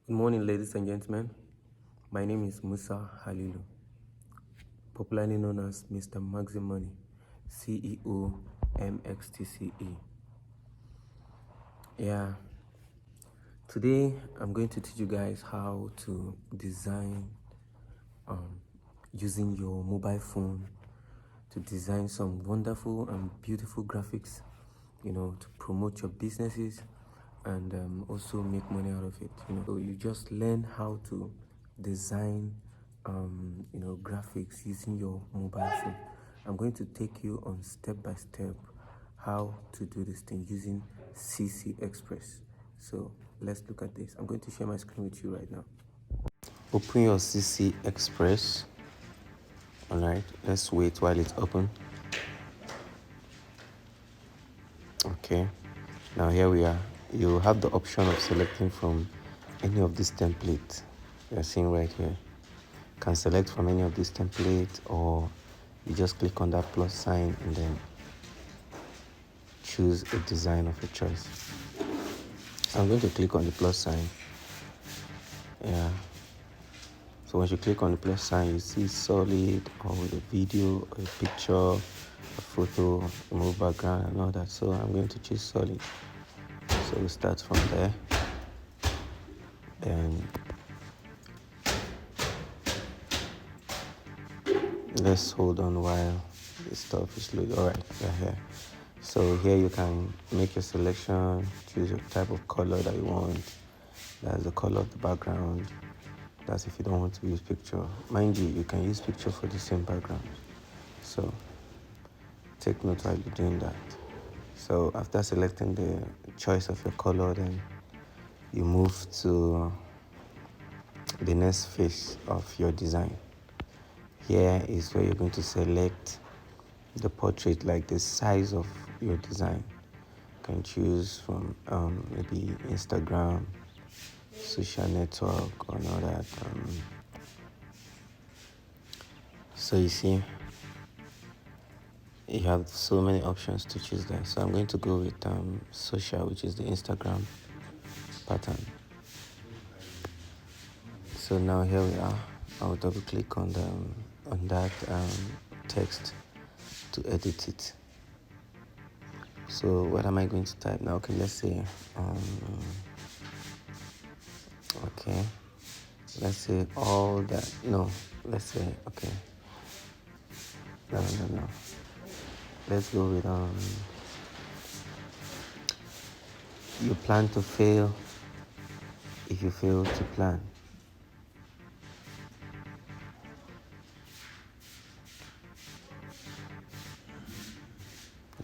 Good morning, ladies and gentlemen. My name is Musa Halilu, popularly known as Mr. Maximoni, CEO, MXTCE. Yeah, today I'm going to teach you guys how to design using your mobile phone to design some wonderful and beautiful graphics, to promote your businesses and also make money out of it. So you just learn how to design, graphics using your mobile phone. I'm going to take you on step by step how to do this thing using CC Express. So let's look at this. I'm going to share my screen with you right now. Open your CC Express. All right, let's wait while it's open. Okay, now here we are. You have the option of selecting from any of these templates you're seeing right here. You can select from any of these templates, or you just click on that plus sign and then choose a design of your choice. So I'm going to click on the plus sign. Yeah. So once you click on the plus sign, you see solid, or with a video, a picture, a photo, remove background and all that. So I'm going to choose solid. So we start from there. Then let's hold on while this stuff is loading. All right, we're here. So here you can make your selection, choose your type of color that you want. That's the color of the background. That's if you don't want to use picture. Mind you, you can use picture for the same background. So take note while you're doing that. So after selecting the choice of your color, then you move to the next phase of your design. Here is where you're going to select the portrait, like the size of your design. You can choose from maybe Instagram, social network, or all that. So you see, you have so many options to choose there. So I'm going to go with social, which is the Instagram pattern. So now here we are. I'll double click on that text to edit it. So what am I going to type now? Okay, let's say okay, let's say all that. No, let's say okay. No. Let's go with you plan to fail if you fail to plan.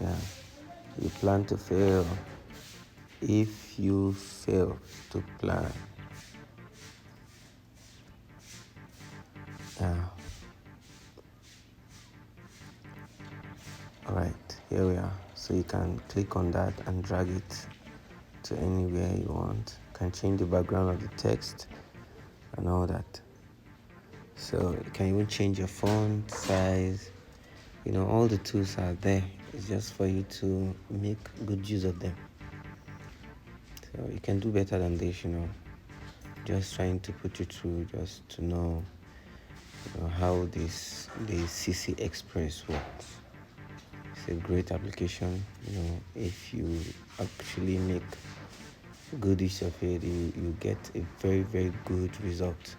Yeah, you plan to fail if you fail to plan. Yeah. All right, here we are. So you can click on that and drag it to anywhere you want. You can change the background of the text and all that. So you can even change your font size. All the tools are there. It's just for you to make good use of them. So you can do better than this, Just trying to put you through just to know, how the CC Express works. It's a great application, if you actually make good use of it, you get a very, very good result.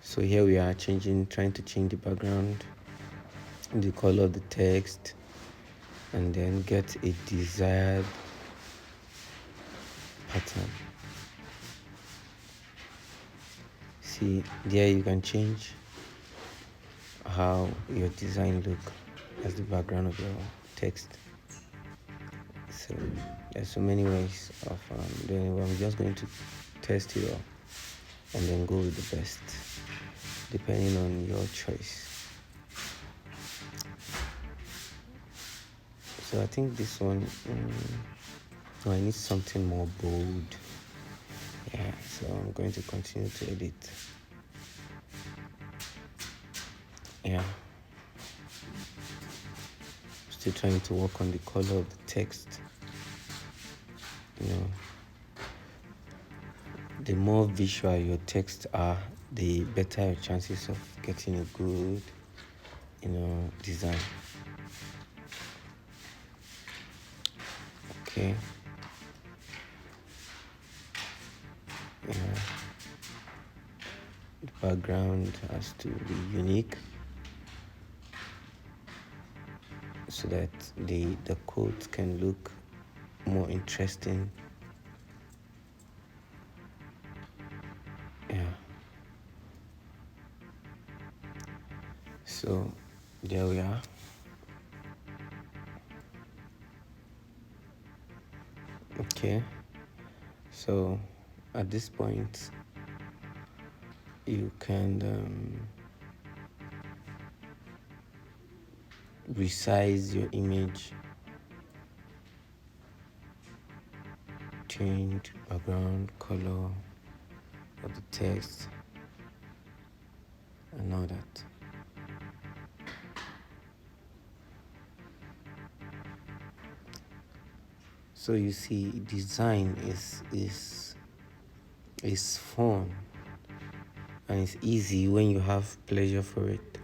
So here we are trying to change the background, the color of the text, and then get a desired pattern. See, there you can change how your design look as the background of your text. So there's so many ways of doing it. I'm just going to test it all and then go with the best, depending on your choice. So I think this one, I need something more bold. Yeah, so I'm going to continue to edit. Yeah. Still trying to work on the color of the text. the more visual your texts are, the better your chances of getting a good, design. Okay. The background has to be unique so that the code can look more interesting. Yeah. So there we are. Okay. So at this point, you can resize your image, change background color of the text and all that. So you see, design is fun and it's easy when you have pleasure for it.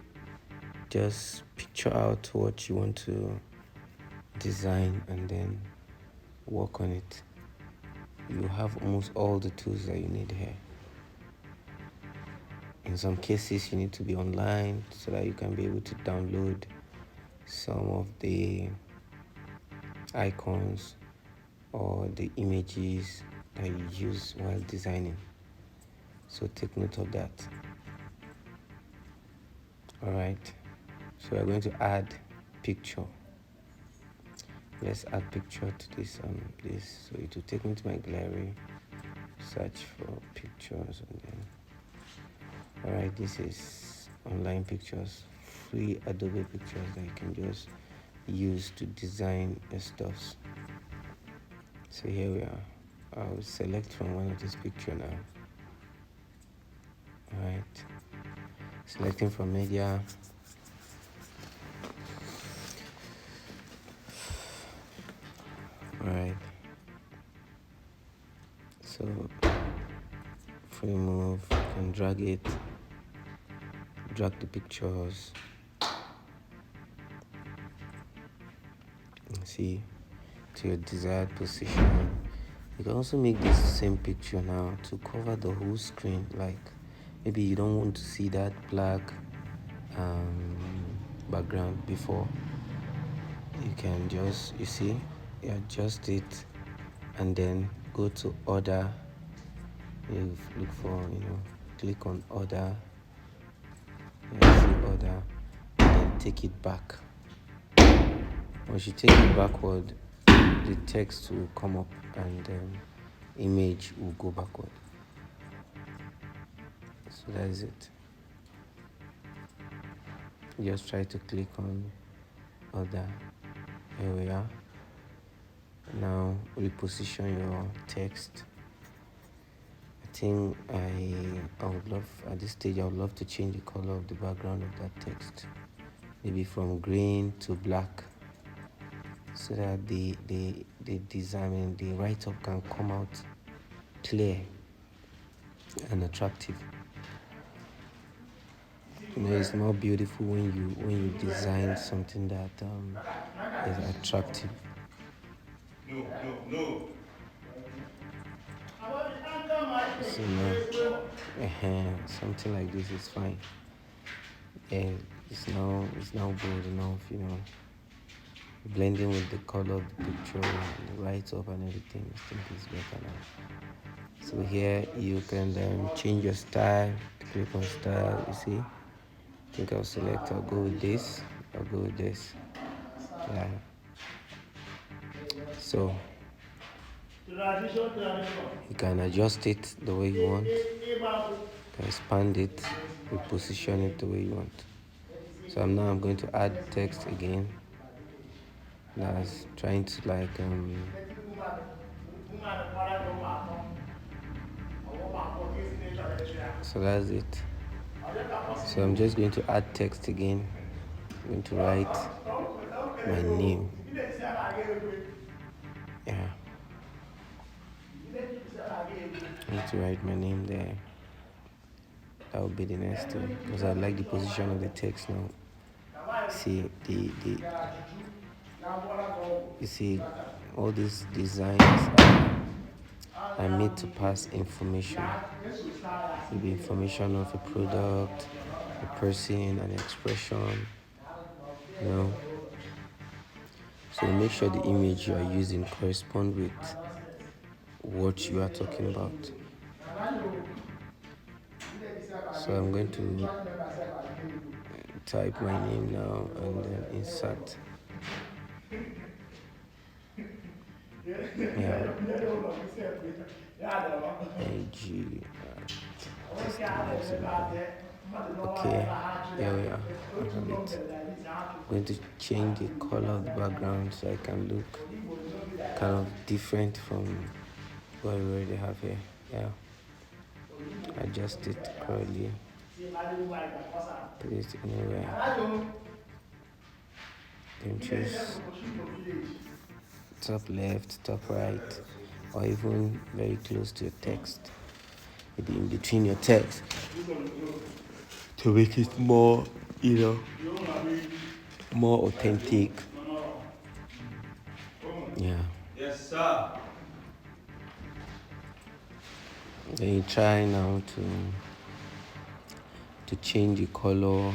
Just picture out what you want to design and then work on it. You have almost all the tools that you need here. In some cases, you need to be online so that you can be able to download some of the icons or the images that you use while designing. So take note of that. Alright, so we're going to add picture. Let's add picture to this place. So it will take me to my gallery, search for pictures, and then alright, this is online pictures, free Adobe pictures that you can just use to design your stuffs. So here we are. I'll select from one of these pictures now. Alright, selecting from media. Alright, so free move, you can drag it, drag the pictures, see, to your desired position. You can also make this same picture now to cover the whole screen. Like maybe you don't want to see that black background before. You can just, you see, you adjust it and then go to order. You look for, click on order. You see order and then take it back. Once you take it backward, the text will come up and image will go backward. So that is it. Just try to click on order. Here we are. Now reposition your text. I think I would love, at this stage, I would love to change the color of the background of that text. Maybe from green to black, so that the design, the write-up can come out clear and attractive. It's more beautiful when you design something that is attractive. No. So now, something like this is fine. And it's now bold enough, blending with the color of the picture, the write-up and everything. I think it's better now. So here you can change your style. Click on style. You see, I think I'll go with this. Yeah. So you can adjust it the way you want. You can expand it, reposition it the way you want. So I'm going to add text again. That's trying to so that's it. So I'm just going to add text again. I'm going to write my name. Yeah. I need to write my name there. That would be the next thing, because I like the position of the text now. See you see all these designs are made to pass information. Maybe information of a product, a person, an expression, you know. So make sure the image you are using correspond with what you are talking about. So I'm going to type my name now and then insert. Yeah. AG. Okay, here we are. I have it. I'm going to change the color of the background so I can look kind of different from what we already have here. Yeah. Adjust it currently. Put it anywhere. Then choose top left, top right, or even very close to your text. Maybe in between your text to make it more, more authentic. Yeah. Yes, sir. Then you try now to change the color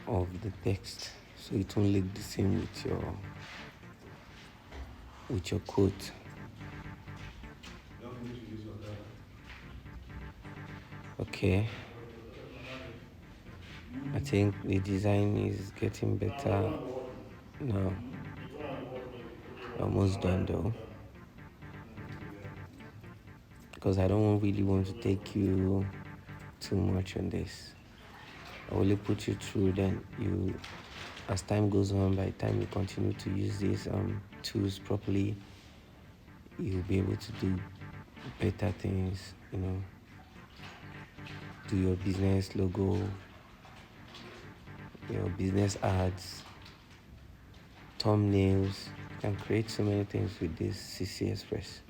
of the text so it won't look the same with your quote. Okay. I think the design is getting better now. Almost done though, because I don't really want to take you too much on this. I only put you through, then you, as time goes on, by the time you continue to use these tools properly, you'll be able to do better things, do your business logo, your business ads, thumbnails. You can create so many things with this CC Express.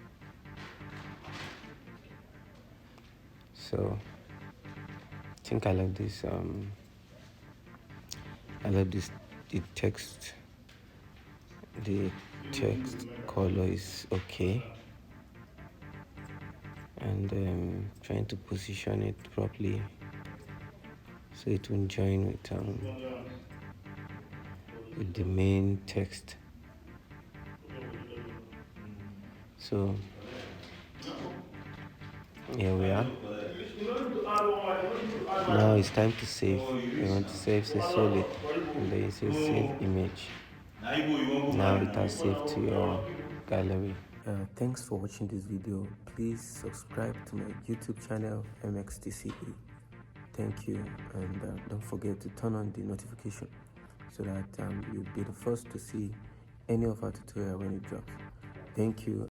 So I think I love this the text color is okay, and trying to position it properly so it will join with the main text. So here we are. Now it's time to save. You want to save, say solid, and then you say save image. Now it has saved to your gallery. Thanks for watching this video. Please subscribe to my YouTube channel, MXTCE. Thank you, and don't forget to turn on the notification so that you'll be the first to see any of our tutorial when it drops. Thank you.